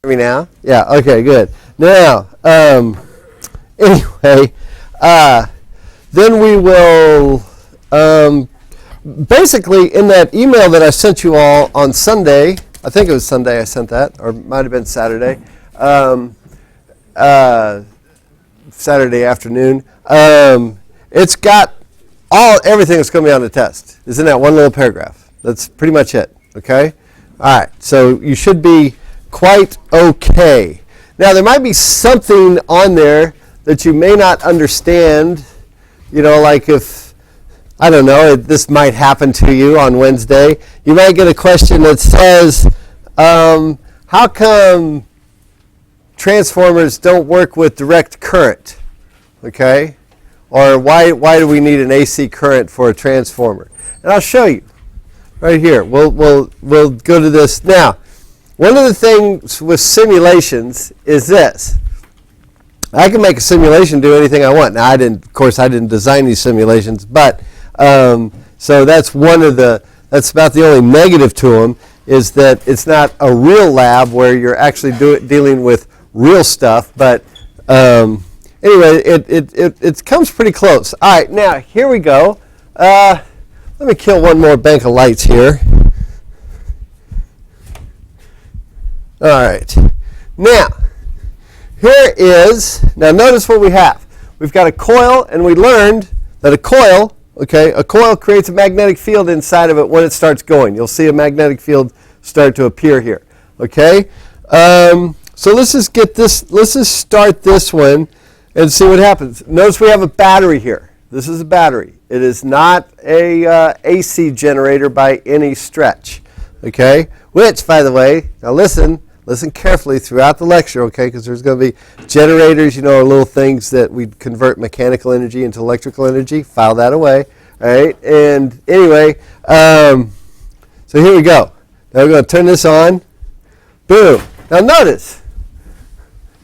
me now? Yeah, okay, good. Now, anyway, then we will, basically in that email that I sent you all on Sunday, I think it was Sunday I sent that, or it might have been Saturday, Saturday afternoon, it's got everything that's going to be on the test. Is in that one little paragraph. That's pretty much it, okay? All right, so you should be quite okay. Now, there might be something on there that you may not understand, like if, I don't know, this might happen to you on Wednesday. You might get a question that says, how come transformers don't work with direct current, okay? Or why do we need an AC current for a transformer? And I'll show you right here. We'll go to this. Now, one of the things with simulations is this. I can make a simulation do anything I want. Now, of course, I didn't design these simulations, but so that's that's about the only negative to them, is that it's not a real lab where you're actually dealing with real stuff. But anyway, it comes pretty close. All right, now here we go. Let me kill one more bank of lights here. All right. Now, now notice what we have. We've got a coil, and we learned that a coil creates a magnetic field inside of it when it starts going. You'll see a magnetic field start to appear here. Okay? So let's just start this one and see what happens. Notice we have a battery here. This is a battery. It is not a AC generator by any stretch. Okay? Which, by the way, now listen carefully throughout the lecture, okay? Because there's going to be generators, are little things that we convert mechanical energy into electrical energy. File that away. All right? And anyway, so here we go. Now we're going to turn this on. Boom. Now notice,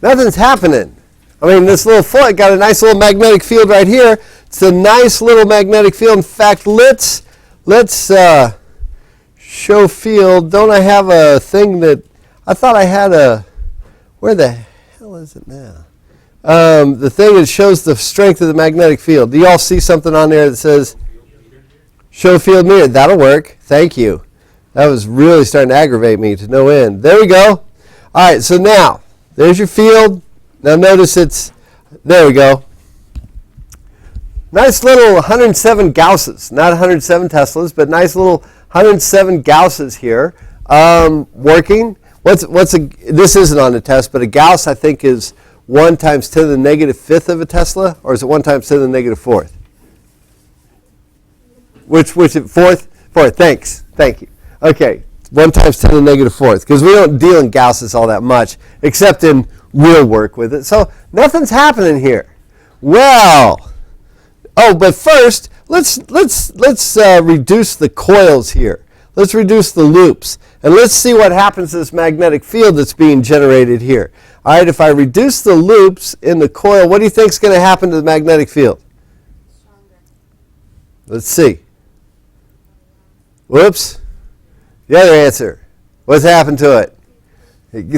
nothing's happening. I mean, this little foot got a nice little magnetic field right here. It's a nice little magnetic field. In fact, let's show field. Don't I have a thing that I thought I had where the hell is it now? The thing that shows the strength of the magnetic field. Do you all see something on there that says show field meter? That'll work. Thank you. That was really starting to aggravate me to no end. There we go. All right, so now, there's your field. Now notice there we go. Nice little 107 Gausses, not 107 Teslas, but nice little 107 Gausses here, working. This isn't on the test, but a Gauss I think is 1 times 10 to the negative 5th of a Tesla, or is it 1 times 10 to the negative 4th? Which 4th? 4th, thanks. Thank you. Okay, 1 times 10 to the negative 4th, because we don't deal in Gausses all that much, except in real work with it. So nothing's happening here. Well, but first, let's reduce the coils here. Let's reduce the loops, and let's see what happens to this magnetic field that's being generated here. All right, if I reduce the loops in the coil, what do you think is going to happen to the magnetic field? Stronger. Let's see. Whoops. The other answer. What's happened to it? It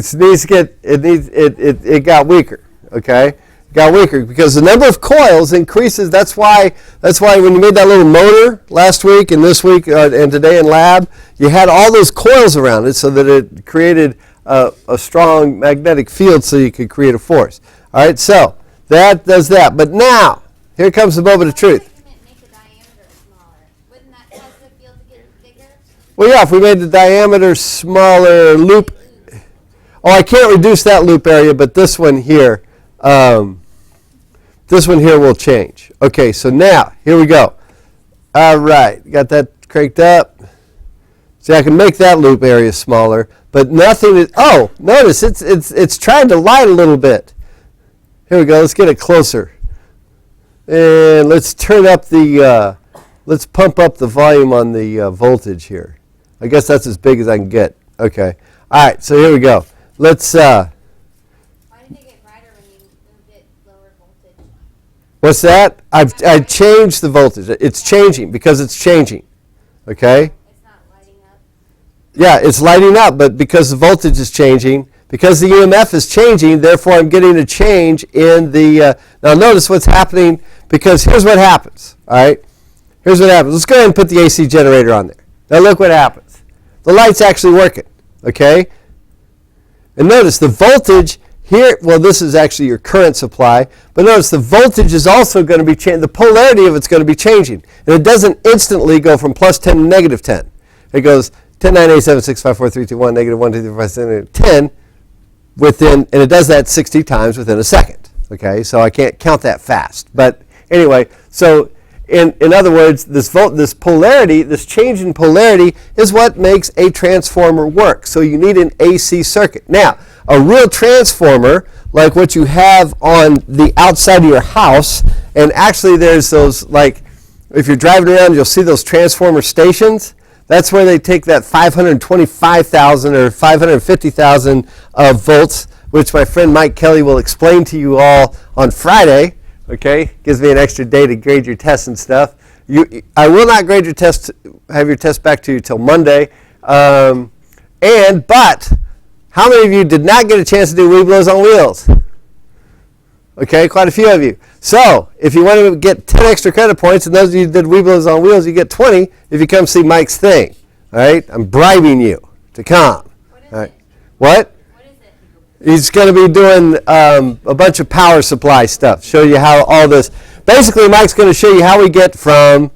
got weaker. Okay, it got weaker because the number of coils increases. That's why when you made that little motor last week and this week and today in lab, you had all those coils around it so that it created a strong magnetic field, so you could create a force. All right, so that does that. But now here comes the moment of truth. Well, yeah, if we made the diameter smaller loop. Oh, I can't reduce that loop area, but this one here will change. Okay, so now, here we go. All right, got that cranked up. See, I can make that loop area smaller, but nothing is, notice it's trying to light a little bit. Here we go, let's get it closer. And let's turn up let's pump up the volume on the voltage here. I guess that's as big as I can get. Okay. All right, so here we go. Let's. Why didn't it get brighter when you moved it lower voltage? What's that? I changed the voltage. It's changing because it's changing. Okay? It's not lighting up? Yeah, it's lighting up, but because the voltage is changing, Because the EMF is changing, therefore I'm getting a change in the, now notice what's happening, because here's what happens, all right? Here's what happens. Let's go ahead and put the AC generator on there. Now look what happens. The light's actually working, okay? And notice the voltage here, well, this is actually your current supply, but notice the voltage is also going to be changing. The polarity of it's going to be changing. And it doesn't instantly go from plus 10 to negative 10. It goes 10, 9, 8, 7, 6, 5, 4, 3, 2, 1, negative 1, 2, 3, 4, 5, 6, 10 within, and it does that 60 times within a second. Okay, so I can't count that fast. But anyway, so in other words, this polarity, this change in polarity is what makes a transformer work. So you need an AC circuit. Now, a real transformer, like what you have on the outside of your house, and actually there's those, like, if you're driving around, you'll see those transformer stations. That's where they take that 525,000 or 550,000 volts, which my friend Mike Kelly will explain to you all on Friday. Okay, gives me an extra day to grade your tests and stuff. I will not grade your test, have your test back to you till Monday. But how many of you did not get a chance to do Weeblos on Wheels? Okay, quite a few of you. So if you want to get 10 extra credit points, and those of you who did Weeblos on Wheels, you get 20 if you come see Mike's thing. All right, I'm bribing you to come. What is All right. it? What? What is it? He's going to be doing a bunch of power supply stuff. Show you how all this. Basically, Mike's going to show you how we get from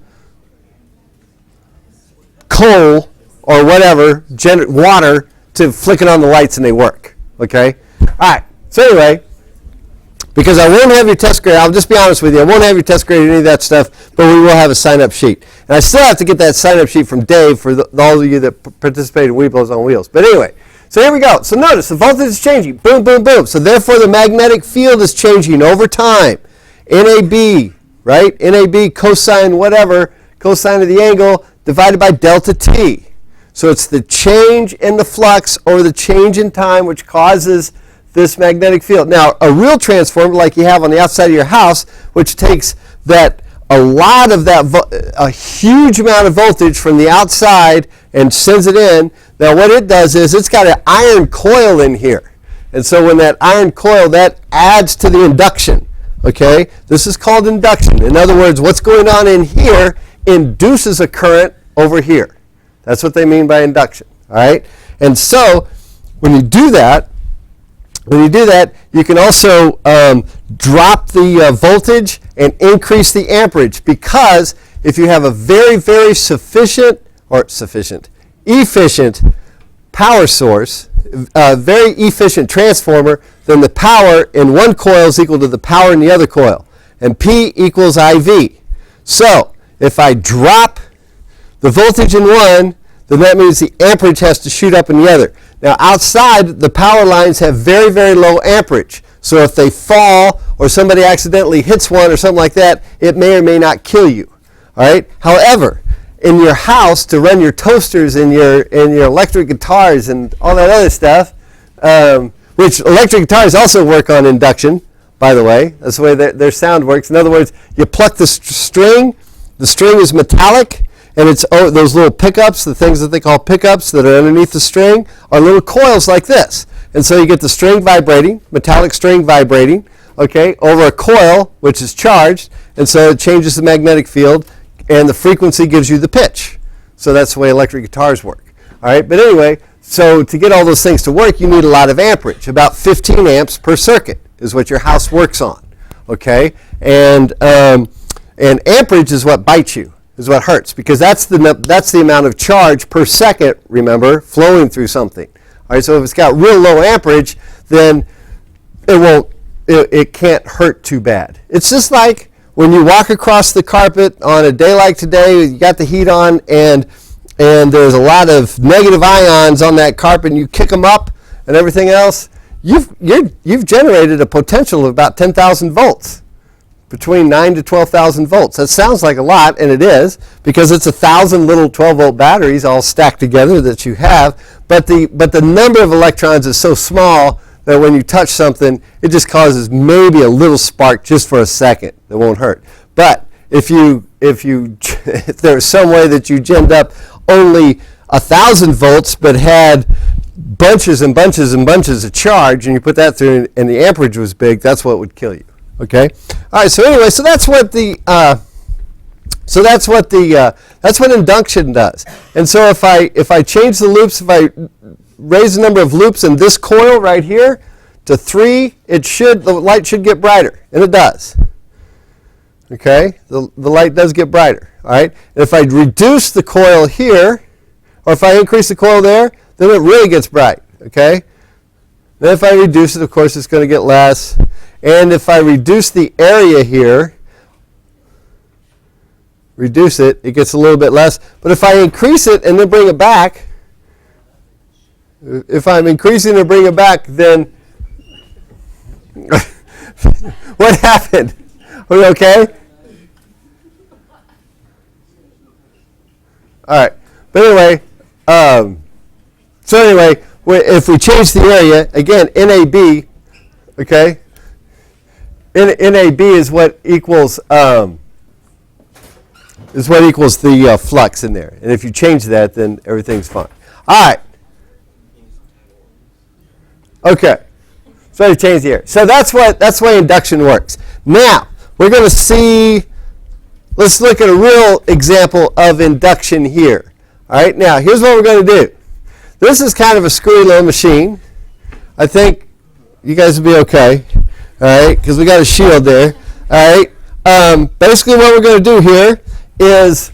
coal or whatever, water, to flicking on the lights and they work. Okay? All right. So anyway, because I won't have your test grade, I'll just be honest with you, I won't have your test grade or any of that stuff, but we will have a sign-up sheet. And I still have to get that sign-up sheet from Dave for all of you that participate in Weeblos on Wheels. But anyway, so here we go. So notice the voltage is changing. Boom, boom, boom. So therefore the magnetic field is changing over time. NAB, right? NAB cosine whatever, cosine of the angle divided by delta T. So it's the change in the flux or the change in time which causes this magnetic field. Now, a real transformer like you have on the outside of your house, which takes that a lot of that, a huge amount of voltage from the outside and sends it in. Now, what it does is it's got an iron coil in here. And so when that iron coil, that adds to the induction. Okay? This is called induction. In other words, what's going on in here induces a current over here. That's what they mean by induction. All right? And so when you do that, you can also drop the voltage and increase the amperage, because if you have a very, very efficient power source, a very efficient transformer, then the power in one coil is equal to the power in the other coil, and P equals IV. So if I drop the voltage in one, then that means the amperage has to shoot up in the other. Now outside, the power lines have very, very low amperage. So if they fall or somebody accidentally hits one or something like that, it may or may not kill you. All right? However, in your house, to run your toasters and your electric guitars and all that other stuff, which electric guitars also work on induction, by the way. That's the way their sound works. In other words, you pluck the string is metallic, and it's those little pickups, the things that they call pickups that are underneath the string, are little coils like this. And so you get the string vibrating, metallic string vibrating, okay, over a coil which is charged, and so it changes the magnetic field, and the frequency gives you the pitch. So that's the way electric guitars work. All right, but anyway, so to get all those things to work, you need a lot of amperage. About 15 amps per circuit is what your house works on, okay? And amperage is what bites you, is what hurts, because that's the amount of charge per second, remember, flowing through something. All right, so if it's got real low amperage, then it can't hurt too bad. It's just like when you walk across the carpet on a day like today, you got the heat on, and there's a lot of negative ions on that carpet, and you kick them up and everything else, you've generated a potential of about 10,000 volts. Between 9 to 12,000 volts. That sounds like a lot, and it is, because it's 1,000 little 12-volt batteries all stacked together that you have, but the number of electrons is so small that when you touch something, it just causes maybe a little spark just for a second. It won't hurt. But if there's some way that you gemmed up only 1,000 volts but had bunches and bunches and bunches of charge, and you put that through, and the amperage was big, that's what would kill you. Okay. All right. So anyway, so that's what that's what induction does. And so if I change the loops, if I raise the number of loops in this coil right here to 3, the light should get brighter, and it does. Okay, the light does get brighter. All right. And if I reduce the coil here, or if I increase the coil there, then it really gets bright. Okay. Then if I reduce it, of course, it's going to get less. And if I reduce the area here, it gets a little bit less. But if I increase it and then bring it back, if I'm increasing and bring it back, then what happened? Are we okay? All right. But anyway, if we change the area, again, NAB, okay, NAB is what equals the flux in there. And if you change that, then everything's fine. All right. Okay. So I change the area. So that's the way induction works. Now, we're going to see, let's look at a real example of induction here. All right. Now, here's what we're going to do. This is kind of a screwy little machine. I think you guys will be okay. All right, because we got a shield there. All right. Basically, what we're going to do here is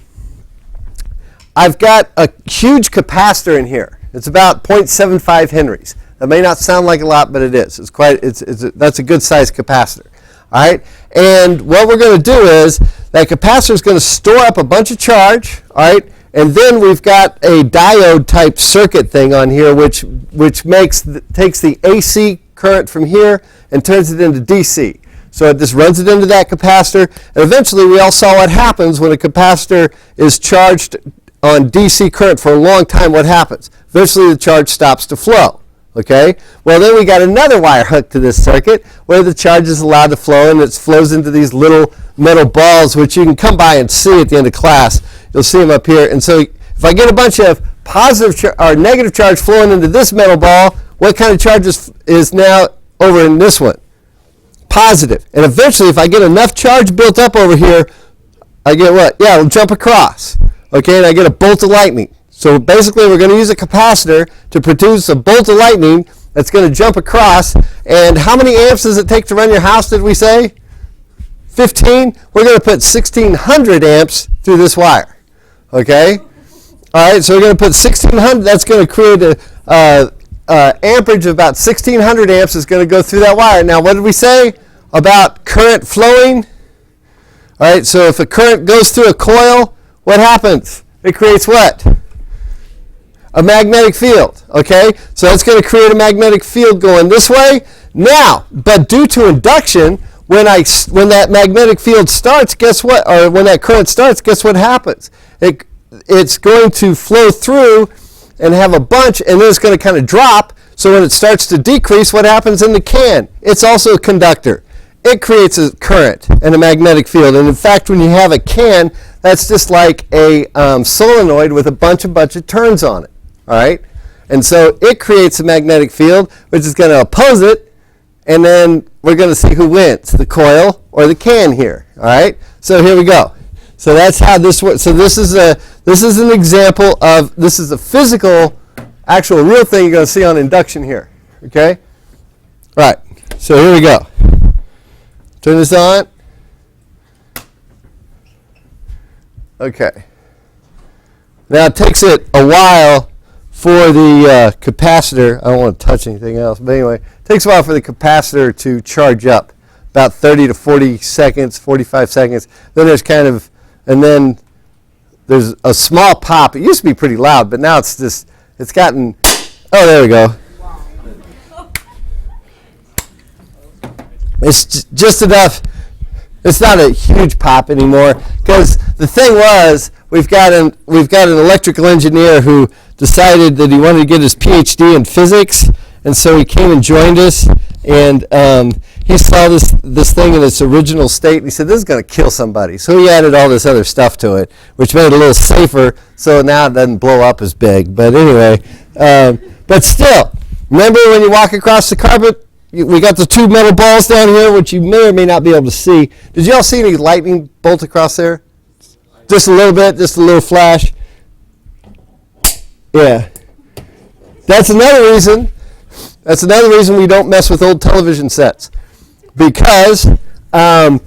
I've got a huge capacitor in here. It's about 0.75 henries. That may not sound like a lot, but it is. That's a good sized capacitor. All right. And what we're going to do is that capacitor is going to store up a bunch of charge. All right. And then we've got a diode type circuit thing on here, which takes the AC current from here and turns it into DC. So it just runs it into that capacitor. And eventually we all saw what happens when a capacitor is charged on DC current for a long time. What happens? Eventually the charge stops to flow. Okay? Well, then we got another wire hooked to this circuit where the charge is allowed to flow, and it flows into these little metal balls, which you can come by and see at the end of class. You'll see them up here. And so if I get a bunch of positive or negative charge flowing into this metal ball, what kind of charge is now over in this one? Positive. And eventually, if I get enough charge built up over here, I get what? Yeah, it'll jump across. Okay, and I get a bolt of lightning. So basically, we're going to use a capacitor to produce a bolt of lightning that's going to jump across. And how many amps does it take to run your house, did we say? 15? We're going to put 1,600 amps through this wire. Okay? All right, so we're going to put 1,600. That's going to create a amperage of about 1,600 amps is going to go through that wire. Now, what did we say about current flowing? All right, so if a current goes through a coil, what happens? It creates what? A magnetic field. Okay, so that's going to create a magnetic field going this way. Now, but due to induction, when that magnetic field starts, guess what? Or when that current starts, guess what happens? It's going to flow through and have a bunch, and then it's going to kind of drop. So when it starts to decrease, what happens in the can? It's also a conductor. It creates a current and a magnetic field. And in fact, when you have a can, that's just like a solenoid with a bunch of turns on it. All right? And so it creates a magnetic field, which is going to oppose it. And then we're going to see who wins, the coil or the can here. All right? So here we go. So that's how this works. So this is an example of, this is a physical, actual real thing you're going to see on induction here. Okay? All right. So here we go. Turn this on. Okay. Now it takes it a while for the capacitor. I don't want to touch anything else, but anyway, it takes a while for the capacitor to charge up. About 30 to 40 seconds, 45 seconds. Then there's then there's a small pop. It used to be pretty loud, but now it's gotten, oh, there we go. It's just enough. It's not a huge pop anymore, because the thing was, we've got an electrical engineer who decided that he wanted to get his PhD in physics, and so he came and joined us, and he saw this thing in its original state, and he said, this is going to kill somebody. So he added all this other stuff to it, which made it a little safer, so now it doesn't blow up as big. But anyway, But still, remember when you walk across the carpet, we got the two metal balls down here, which you may or may not be able to see. Did y'all see any lightning bolt across there? Just a little bit, just a little flash. Yeah. That's another reason we don't mess with old television sets. Because how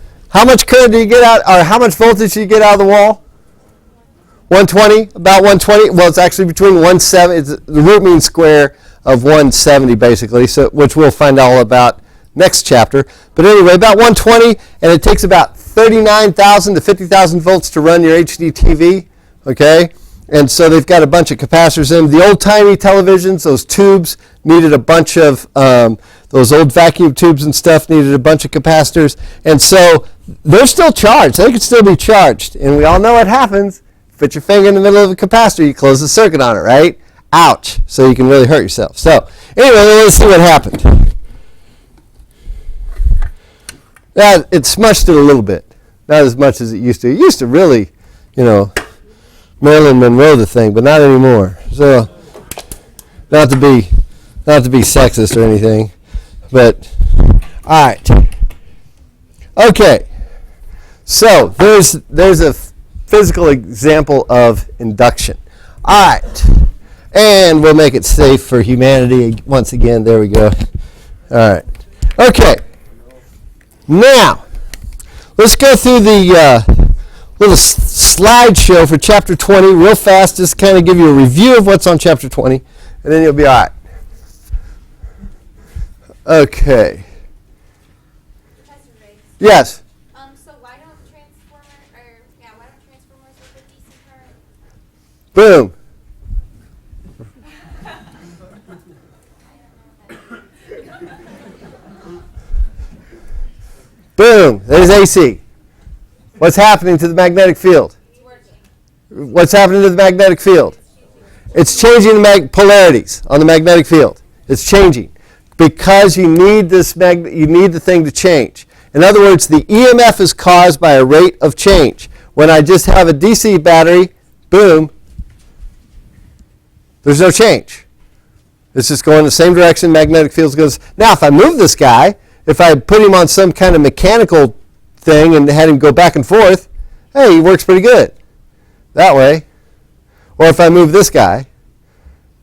much current do you get out, or how much voltage do you get out of the wall? 120, about 120. Well, it's actually between 170. It's the root mean square of 170, basically, so which we'll find all about next chapter. But anyway, about 120, and it takes about 39,000 to 50,000 volts to run your HD TV. Okay, and so they've got a bunch of capacitors in. The old-timey televisions, those tubes, needed a bunch of those old vacuum tubes and stuff needed a bunch of capacitors, and so they're still charged. They can still be charged, and we all know what happens. Put your finger in the middle of a capacitor, you close the circuit on it, right? Ouch! So you can really hurt yourself. So anyway, let's see what happened. It smushed it a little bit, not as much as it used to. It used to really, Marilyn Monroe the thing, but not anymore. So not to be sexist or anything, but all right. Okay, so there's a physical example of induction. All right, and we'll make it safe for humanity once again. There we go. All right. Okay. Now, let's go through the little slideshow for Chapter 20 real fast, just kind of give you a review of what's on Chapter 20, and then you'll be all right. Okay. Professor Riggs. Yes? So why don't transformers work with DC current? Boom. Boom. There's AC. What's happening to the magnetic field? It's working. What's happening to the magnetic field? It's changing the polarities on the magnetic field. It's changing because you need you need the thing to change. In other words, the EMF is caused by a rate of change. When I just have a DC battery, boom, there's no change. It's just going the same direction magnetic field goes. Now, if I move this guy, if I put him on some kind of mechanical thing and had him go back and forth, hey, he works pretty good that way. Or if I move this guy,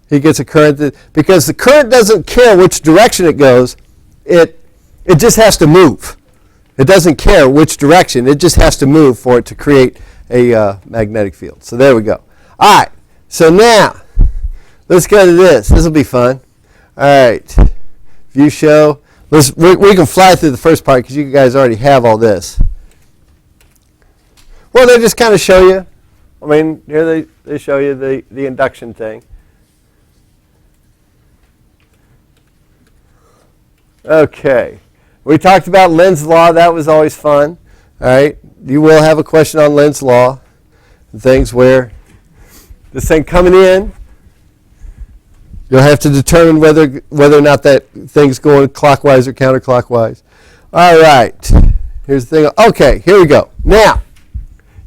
he gets a current because the current doesn't care which direction it goes. It just has to move. It doesn't care which direction. It just has to move for it to create a magnetic field. So there we go. All right. So now let's go to this. This will be fun. All right. View show. We can fly through the first part because you guys already have all this. Well, they just kind of show you. I mean, here they show you the induction thing. Okay. We talked about Lenz's law. That was always fun. All right. You will have a question on Lenz's law and things where this thing coming in, you'll have to determine whether or not that thing's going clockwise or counterclockwise. All right. Here's the thing. Okay, here we go. Now,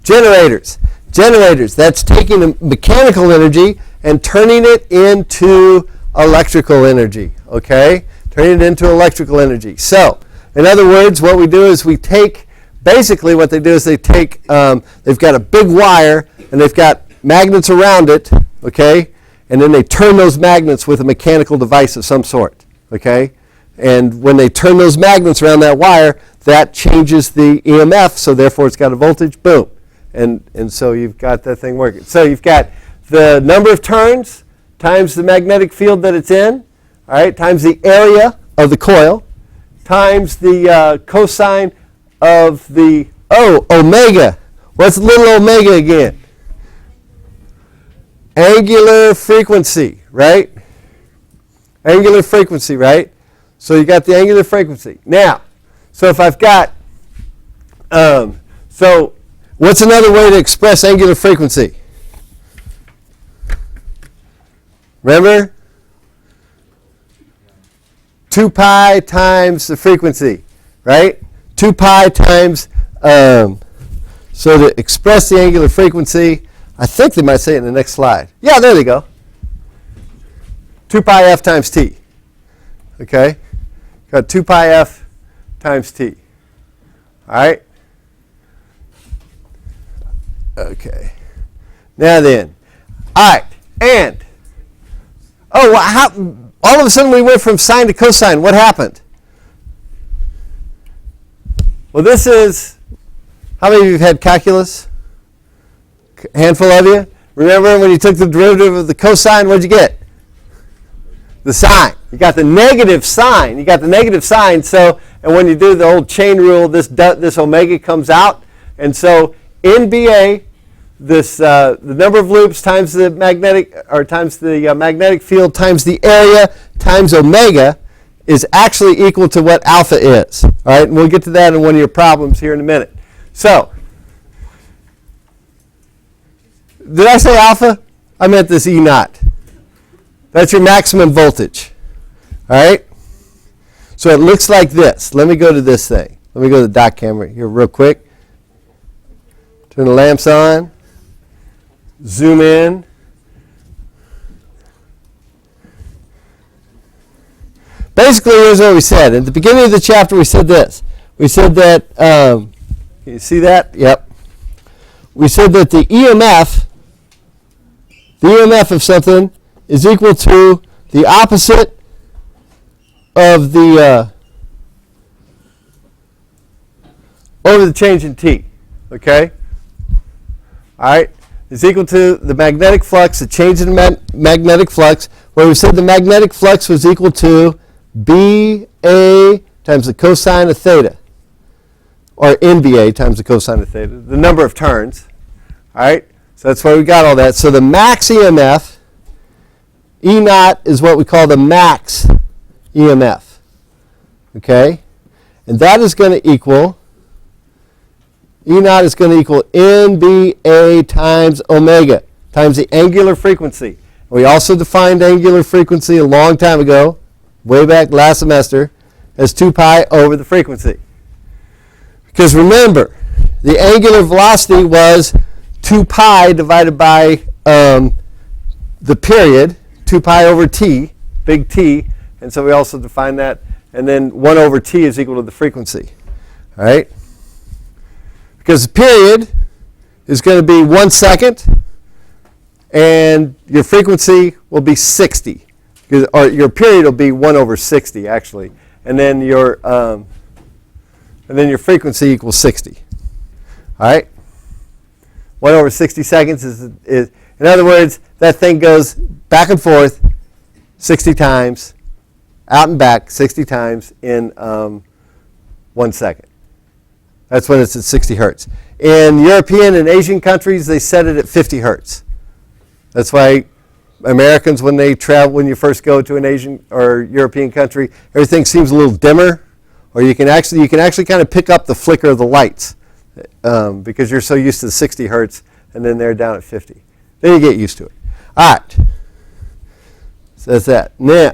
generators. Generators, that's taking mechanical energy and turning it into electrical energy, okay? Turning it into electrical energy. So, in other words, what we do is we take, basically what they do is they take, they've got a big wire and they've got magnets around it, okay? And then they turn those magnets with a mechanical device of some sort, okay? And when they turn those magnets around that wire, that changes the EMF, so therefore it's got a voltage, boom. And so you've got that thing working. So you've got the number of turns times the magnetic field that it's in, all right, times the area of the coil, times the cosine of the, omega. What's little omega again? Angular frequency, right? Angular frequency, right? So you got the angular frequency. Now, so if I've got, so what's another way to express angular frequency? Remember? 2 pi times the frequency, right? 2 pi times, so to express the angular frequency, I think they might say it in the next slide. Yeah, there they go. 2 pi f times t. Okay? Got 2 pi f times t. All right? Okay. Now then. All right. And, oh, all of a sudden we went from sine to cosine. What happened? Well, this is, how many of you have had calculus? A handful of you? Remember when you took the derivative of the cosine, what did you get? The sine. You got the negative sign. You got the negative sign. So, and when you do the old chain rule, this omega comes out. And so in BA, the number of loops times the magnetic field times the area times omega is actually equal to what alpha is. All right, and we'll get to that in one of your problems here in a minute. So, did I say alpha? I meant this E naught. That's your maximum voltage. All right? So it looks like this. Let me go to this thing. Let me go to the dot camera here real quick. Turn the lamps on. Zoom in. Basically, here's what we said. At the beginning of the chapter, we said this. We said that, can you see that? Yep. We said that the EMF of something is equal to the opposite of the over the change in T. Okay? All right? Is equal to the magnetic flux, the change in magnetic flux, where we said the magnetic flux was equal to BA times the cosine of theta, or NBA times the cosine of theta, the number of turns. All right? So that's why we got all that. So the max EMF, E naught, is what we call the max EMF. Okay? And that is going to equal, E naught is going to equal NBA times omega, times the angular frequency. We also defined angular frequency a long time ago, way back last semester, as 2 pi over the frequency. Because remember, the angular velocity was 2 pi divided by the period, 2 pi over t, big T, and so we also defined that, and then 1 over t is equal to the frequency. All right? Because the period is going to be 1 second, and your frequency will be 60. Or your period will be 1 over 60, actually. And then your frequency equals 60. All right? 1 over 60 seconds is, in other words, that thing goes back and forth 60 times, out and back 60 times in 1 second. That's when it's at 60 hertz. In European and Asian countries, they set it at 50 hertz. That's why Americans, when they travel, when you first go to an Asian or European country, everything seems a little dimmer, or you can actually kind of pick up the flicker of the lights because you're so used to the 60 hertz, and then they're down at 50. Then you get used to it. All right. So that's that. Now,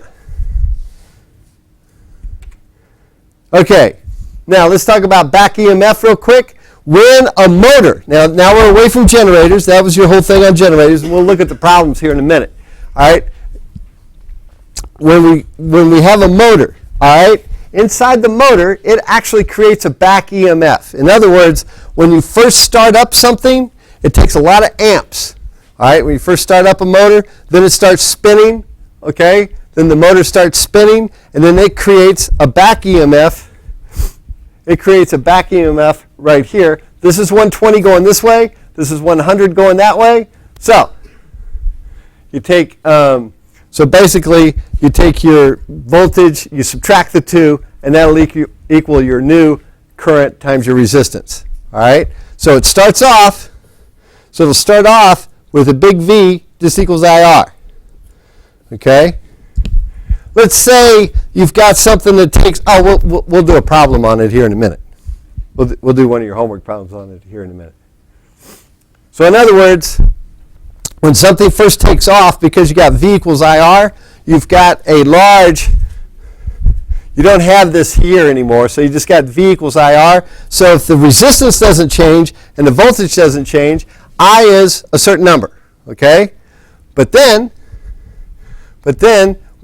okay. Now let's talk about back EMF real quick. When a motor, now we're away from generators. That was your whole thing on generators. And we'll look at the problems here in a minute. All right. When we have a motor, all right, inside the motor, it actually creates a back EMF. In other words, when you first start up something, it takes a lot of amps. All right. When you first start up a motor, then it starts spinning. Okay. Then the motor starts spinning, and then it creates a back EMF. It creates a back EMF right here. This is 120 going this way. This is 100 going that way. So you take, so basically you take your voltage, you subtract the two, and that'll equal your new current times your resistance. All right. So it starts off. So it'll start off with a big V. This equals IR. Okay. Let's say you've got something that takes, we'll do a problem on it here in a minute. We'll do one of your homework problems on it here in a minute. So in other words, when something first takes off, because you got V equals IR, you've got a large, you don't have this here anymore, so you just got V equals IR. So if the resistance doesn't change and the voltage doesn't change, I is a certain number, okay? But then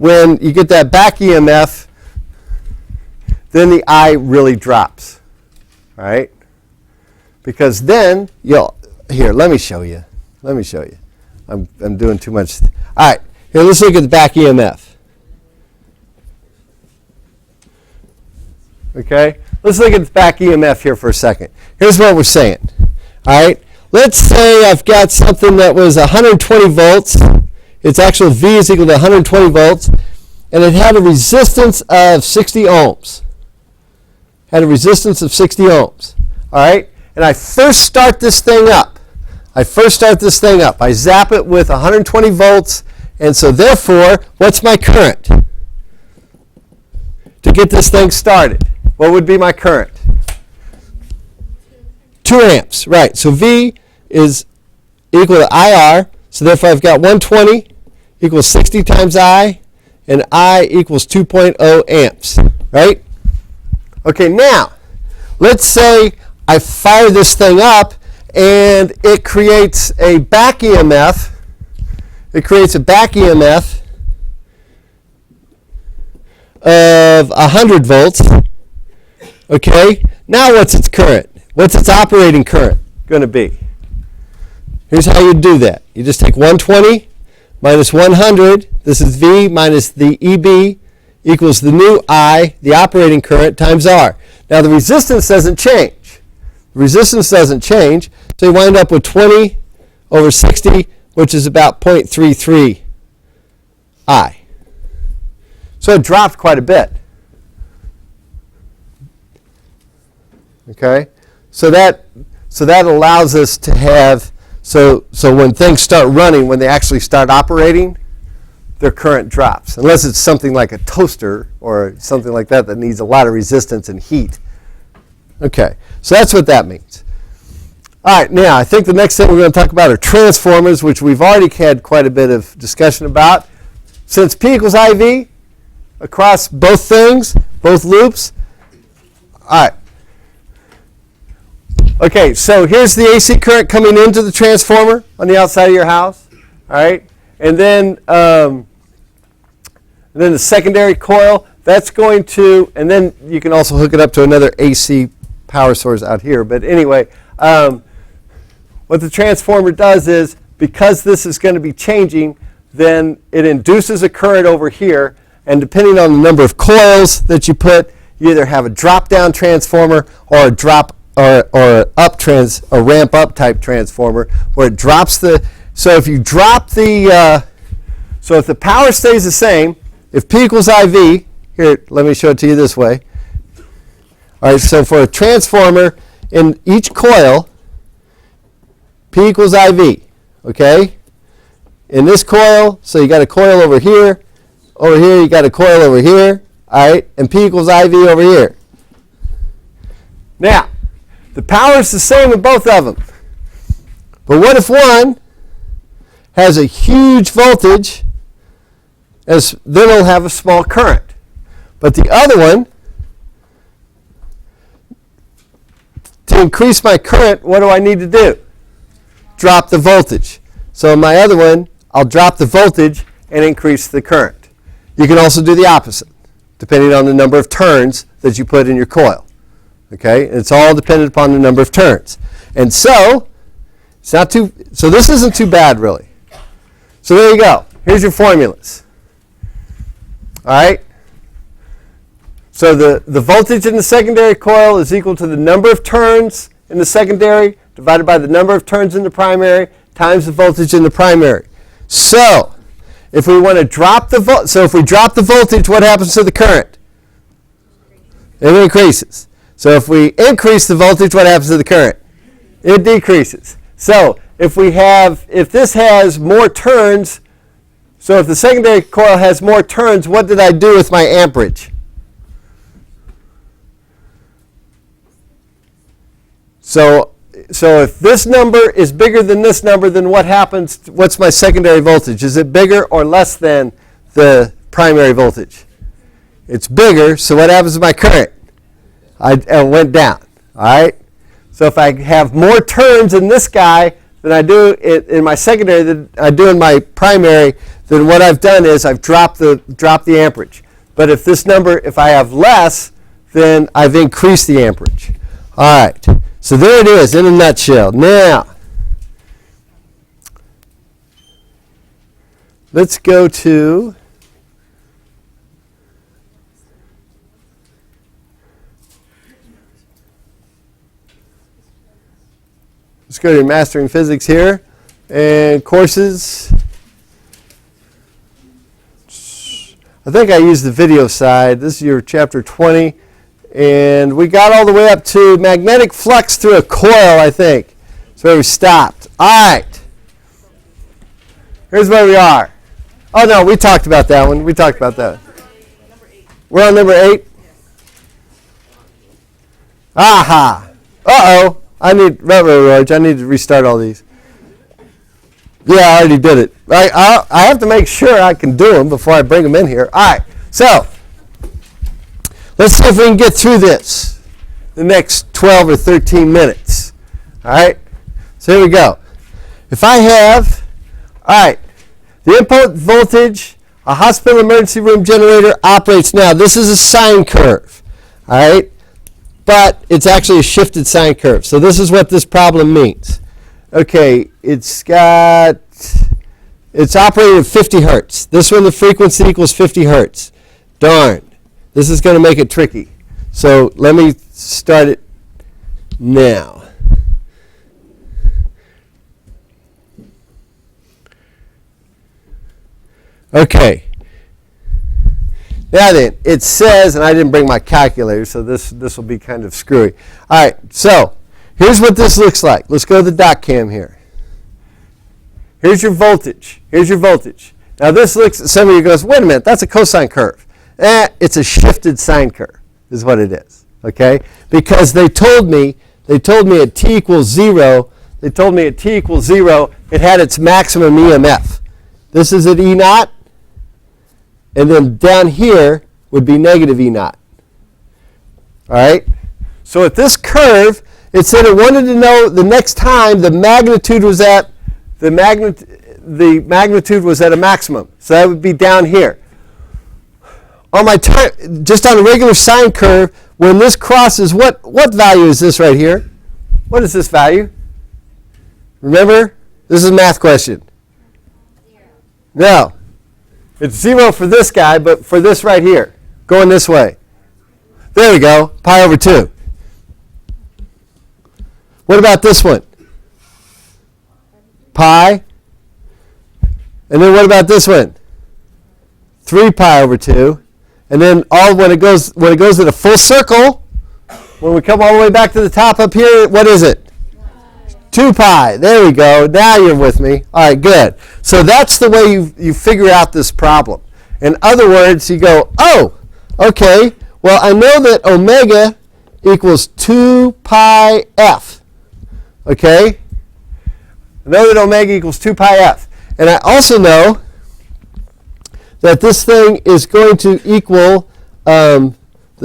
when you get that back EMF, then the I really drops, all right? Because then here, let me show you. I'm doing too much. All right, here, let's look at the back EMF. Okay, let's look at the back EMF here for a second. Here's what we're saying. All right, let's say I've got something that was 120 volts. Its actual V is equal to 120 volts, and it had a resistance of 60 ohms. All right, and I first start this thing up. I zap it with 120 volts, and so therefore, what's my current? To get this thing started, what would be my current? 2 amps, right. So V is equal to IR, so therefore I've got 120 equals 60 times I, and I equals 2.0 amps, right? Okay, now, let's say I fire this thing up, and it creates a back EMF. Of 100 volts. Okay, now what's its current? What's its operating current going to be? Here's how you do that. You just take 120 minus 100. This is V minus the EB equals the new I, the operating current, times R. Now the resistance doesn't change. So you wind up with 20 over 60, which is about 0.33 I. So it dropped quite a bit. Okay, so that allows us to have so when things start running, when they actually start operating, their current drops, unless it's something like a toaster or something like that needs a lot of resistance and heat. Okay, so that's what that means. All right, now I think the next thing we're going to talk about are transformers, which we've already had quite a bit of discussion about. Since P equals IV across both things, both loops. All right. Okay, so here's the AC current coming into the transformer on the outside of your house. All right, and then the secondary coil, that's going to, and then you can also hook it up to another AC power source out here. But anyway, what the transformer does is, because this is going to be changing, then it induces a current over here, and depending on the number of coils that you put, you either have a drop-down transformer or a drop or a ramp-up type transformer where it drops the. So if you drop the, so if the power stays the same, if P equals IV, here, let me show it to you this way. All right, so for a transformer in each coil, P equals IV, okay? In this coil, so you got a coil over here you got a coil over here, all right, and P equals IV over here. Now, the power is the same in both of them. But what if one has a huge voltage, then it'll have a small current. But the other one, to increase my current, what do I need to do? Drop the voltage. So in my other one, I'll drop the voltage and increase the current. You can also do the opposite, depending on the number of turns that you put in your coil. Okay, it's all dependent upon the number of turns. And so, so this isn't too bad, really. So there you go. Here's your formulas. All right. So the voltage in the secondary coil is equal to the number of turns in the secondary divided by the number of turns in the primary times the voltage in the primary. So if we want to drop the if we drop the voltage, what happens to the current? It increases. So if we increase the voltage, what happens to the current? It decreases. So if this has more turns, so if the secondary coil has more turns, what did I do with my amperage? So if this number is bigger than this number, then what happens? What's my secondary voltage? Is it bigger or less than the primary voltage? It's bigger, so what happens to my current? It went down, all right? So if I have more turns in this guy, than I do in my secondary than I do in my primary, then what I've done is I've dropped the amperage. But if I have less, then I've increased the amperage. All right, so there it is in a nutshell. Now, let's go to Mastering Physics here, and courses. I think I used the video side. This is your chapter 20. And we got all the way up to magnetic flux through a coil, I think. That's where we stopped. All right. Here's where we are. Oh, no, we talked about that one. We talked about that. We're on number 8? Aha. Uh-oh. I need to restart all these. Yeah, I already did it. I have to make sure I can do them before I bring them in here. All right. So let's see if we can get through this the next 12 or 13 minutes. All right? So here we go. If I have, all right, the input voltage, a hospital emergency room generator operates now. This is a sine curve, all right? But it's actually a shifted sine curve. So this is what this problem means. Okay, it's operating at 50 hertz. This one, the frequency equals 50 hertz. Darn. This is going to make it tricky. So let me start it now. Okay. Now then, it says, and I didn't bring my calculator, so this will be kind of screwy. All right, so here's what this looks like. Let's go to the dot cam here. Here's your voltage. Here's your voltage. Now this looks, some of you goes, wait a minute, that's a cosine curve. It's a shifted sine curve is what it is, okay? Because they told me at t equals 0, it had its maximum EMF. This is at E naught, and then down here would be negative E naught. All right? So at this curve, it said it wanted to know the next time the magnitude was at a maximum. So that would be down here. On my just on a regular sine curve, when this crosses, what value is this right here? What is this value? Remember, this is a math question. 0. No. It's 0 for this guy, but for this right here, going this way. There we go, pi over 2. What about this one? Pi. And then what about this one? 3 pi over 2. And then when it goes in a full circle, when we come all the way back to the top up here, what is it? 2 pi. There we go. Now you're with me. All right, good. So that's the way you figure out this problem. In other words, you go, oh, okay, well, I know that omega equals 2 pi f. Okay? I know that omega equals 2 pi f. And I also know that this thing is going to equal the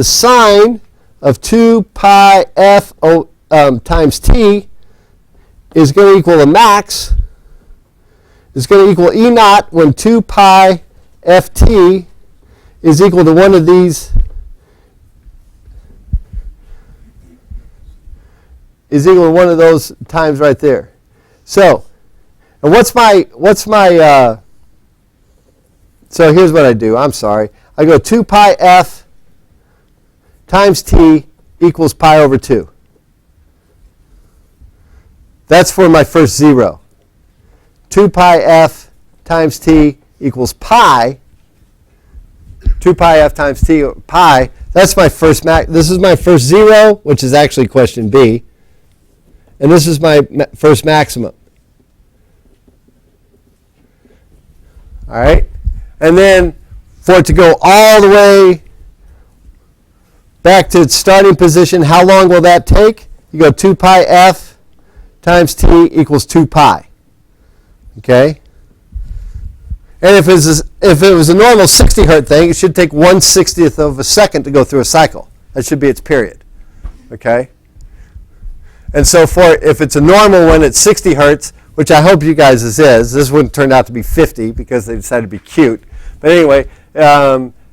sine of 2 pi f times t is going to equal the max, is going to equal E naught when 2 pi ft is equal to one of these, is equal to one of those times right there. So, and so here's what I do. I'm sorry. I go 2 pi f times t equals pi over 2. That's for my first 0. 2 pi f times t equals pi. 2 pi f times t, pi. That's my first this is my first 0, which is actually question B. And this is my first maximum. All right? And then for it to go all the way back to its starting position, how long will that take? You go 2 pi f times t equals 2 pi. Okay? And if it was a normal 60 hertz thing, it should take 1/60th of a second to go through a cycle. That should be its period. Okay? And so if it's a normal one at 60 hertz, which I hope you guys is. This one turned out to be 50 because they decided to be cute. But anyway,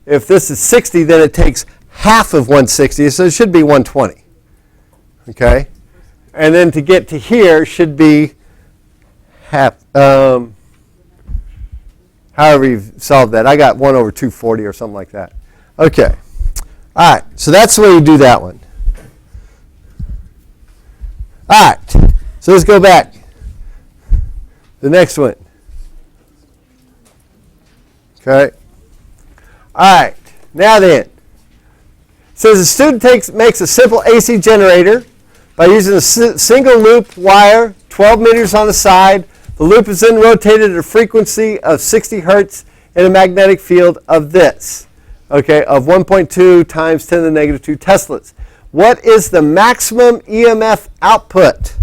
if this is 60, then it takes half of 160, so it should be 120. Okay? And then to get to here should be half, however you've solved that. I got 1 over 240 or something like that. Okay. All right, so that's the way you do that one. All right, so let's go back. The next one. Okay. All right, now then. It says a student makes a simple AC generator by using a single loop wire, 12 meters on the side. The loop is then rotated at a frequency of 60 hertz in a magnetic field of this, okay, of 1.2 times 10 to the negative 2 teslas. What is the maximum EMF output?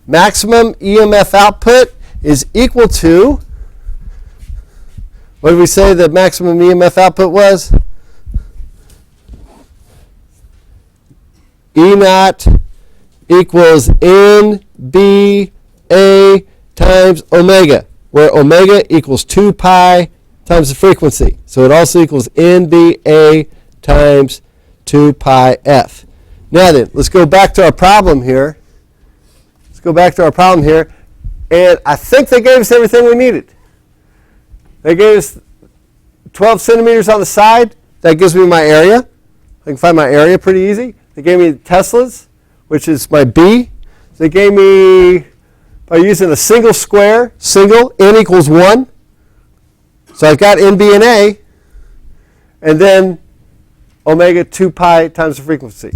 Maximum EMF output is equal to, what did we say the maximum EMF output was? E naught equals NBA times omega, where omega equals 2 pi times the frequency. So it also equals NBA times 2 pi f. Now then, let's go back to our problem here. And I think they gave us everything we needed. They gave us 12 centimeters on the side. That gives me my area. I can find my area pretty easy. They gave me Teslas, which is my B. They gave me, by using a single square, n equals 1. So I've got NB and A. And then omega 2 pi times the frequency.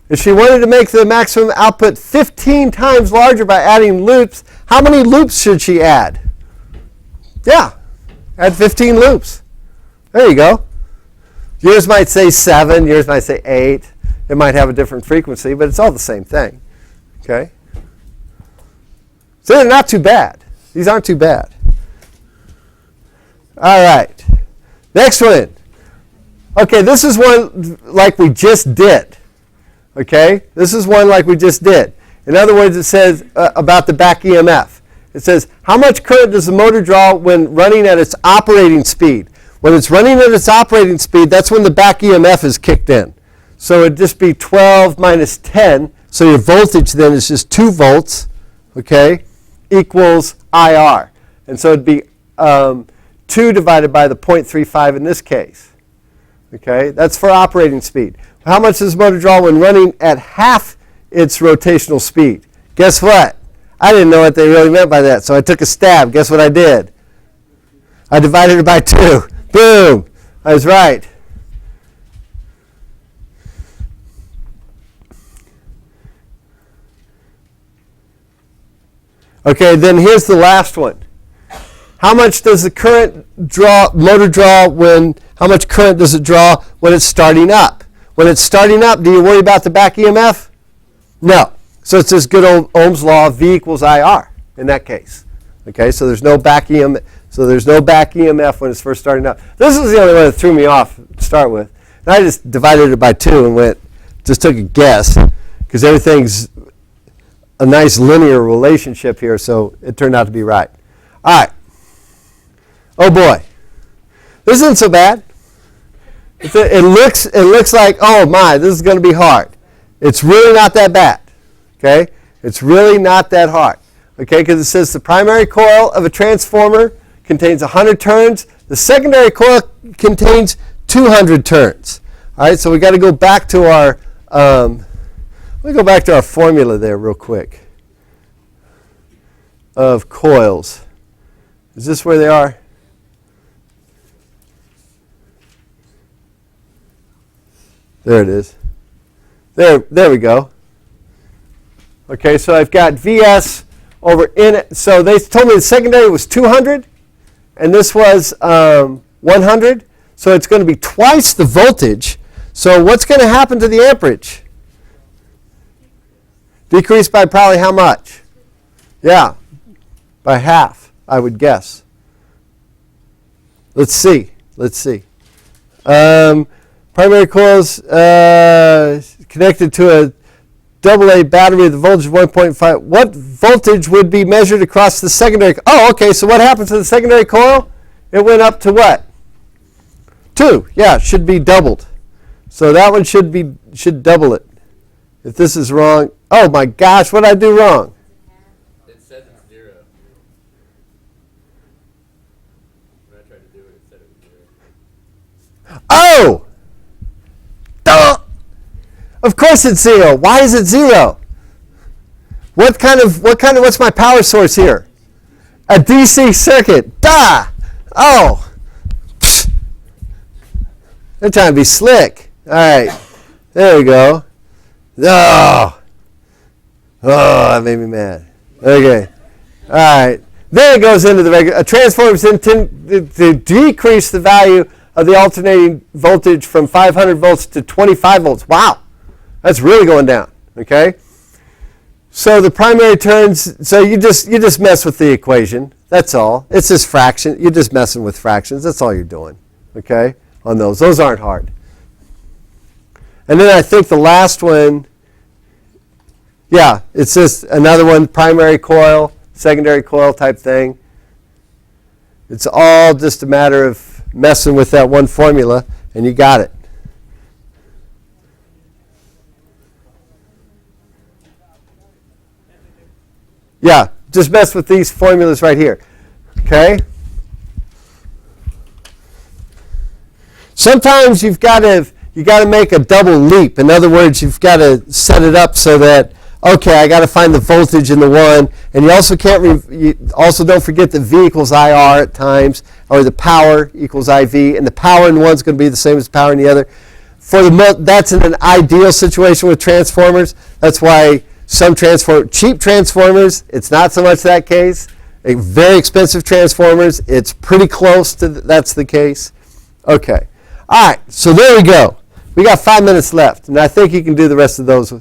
If she wanted to make the maximum output 15 times larger by adding loops, how many loops should she add? Yeah, add 15 loops. There you go. Yours might say 7, yours might say 8. It might have a different frequency, but it's all the same thing. Okay? So they're not too bad. These aren't too bad. All right. Next one. Okay, this is one like we just did. Okay? This is one like we just did. In other words, it says about the back EMF. It says, how much current does the motor draw when running at its operating speed? When it's running at its operating speed, that's when the back EMF is kicked in. So it'd just be 12 minus 10. So your voltage then is just 2 volts, okay, equals IR. And so it'd be 2 divided by the 0.35 in this case. Okay, that's for operating speed. How much does the motor draw when running at half its rotational speed? Guess what? I didn't know what they really meant by that, so I took a stab. Guess what I did? I divided it by 2. Boom! I was right. Okay, then here's the last one. How much does the motor draw how much current does it draw when it's starting up? When it's starting up, do you worry about the back EMF? No. So it's this good old Ohm's law, V equals IR in that case. Okay, so there's no back EMF. So there's no back EMF when it's first starting up. This is the only one that threw me off to start with. And I just divided it by 2 and just took a guess because everything's a nice linear relationship here, so it turned out to be right. All right. Oh boy, this isn't so bad. It looks like, oh my, this is going to be hard. It's really not that bad. Okay, it's really not that hard. Okay, because it says the primary coil of a transformer contains 100 turns. The secondary coil contains 200 turns. All right, so we got to go back to our formula there real quick of coils. Is this where they are? There it is. There we go. Okay, so I've got VS over N. So they told me the secondary was 200, and this was 100. So it's going to be twice the voltage. So what's going to happen to the amperage? Decrease by probably how much? Yeah, by half, I would guess. Let's see. Primary coils connected to a AA battery with the voltage of 1.5. What voltage would be measured across the secondary? Oh, okay. So what happens to the secondary coil? It went up to what? 2. Yeah, it should be doubled. So that one should double it. If this is wrong, oh my gosh, what did I do wrong? It says it's 0. When I tried to do it, it said it was 0. Oh! Duh! Of course it's 0. Why is it 0? What's my power source here? A DC circuit. Duh! Oh! Pfft. They're trying to be slick. All right. There we go. Oh! Oh, that made me mad. Okay. All right. Then it goes into the regular. A transformer is intended to decrease the value of the alternating voltage from 500 volts to 25 volts. Wow. That's really going down. Okay. So the primary turns. So you just mess with the equation. That's all. It's just fraction. You're just messing with fractions. That's all you're doing. Okay. On those. Those aren't hard. And then I think the last one. Yeah, it's just another one, primary coil, secondary coil type thing. It's all just a matter of messing with that one formula, and you got it. Yeah, just mess with these formulas right here. Okay? Sometimes you got to make a double leap. In other words, you've got to set it up so that, okay, I got to find the voltage in the one, and you also also don't forget that V equals IR at times, or the power equals IV, and the power in one's going to be the same as the power in the other. That's in an ideal situation with transformers. That's why some cheap transformers, it's not so much that case. Very expensive transformers, it's pretty close to that's the case. Okay, all right. So there we go. We got 5 minutes left, and I think you can do the rest of those.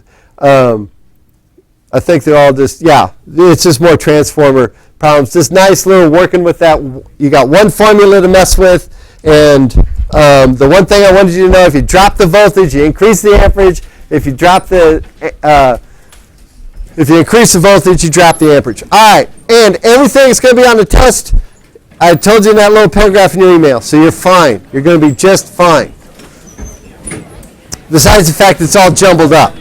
I think they're all just, yeah, it's just more transformer problems. Just nice little working with that. You got one formula to mess with, and the one thing I wanted you to know, if you drop the voltage, you increase the amperage. If you increase the voltage, you drop the amperage. All right, and everything is going to be on the test. I told you in that little paragraph in your email, so you're fine. You're going to be just fine. Besides the fact it's all jumbled up.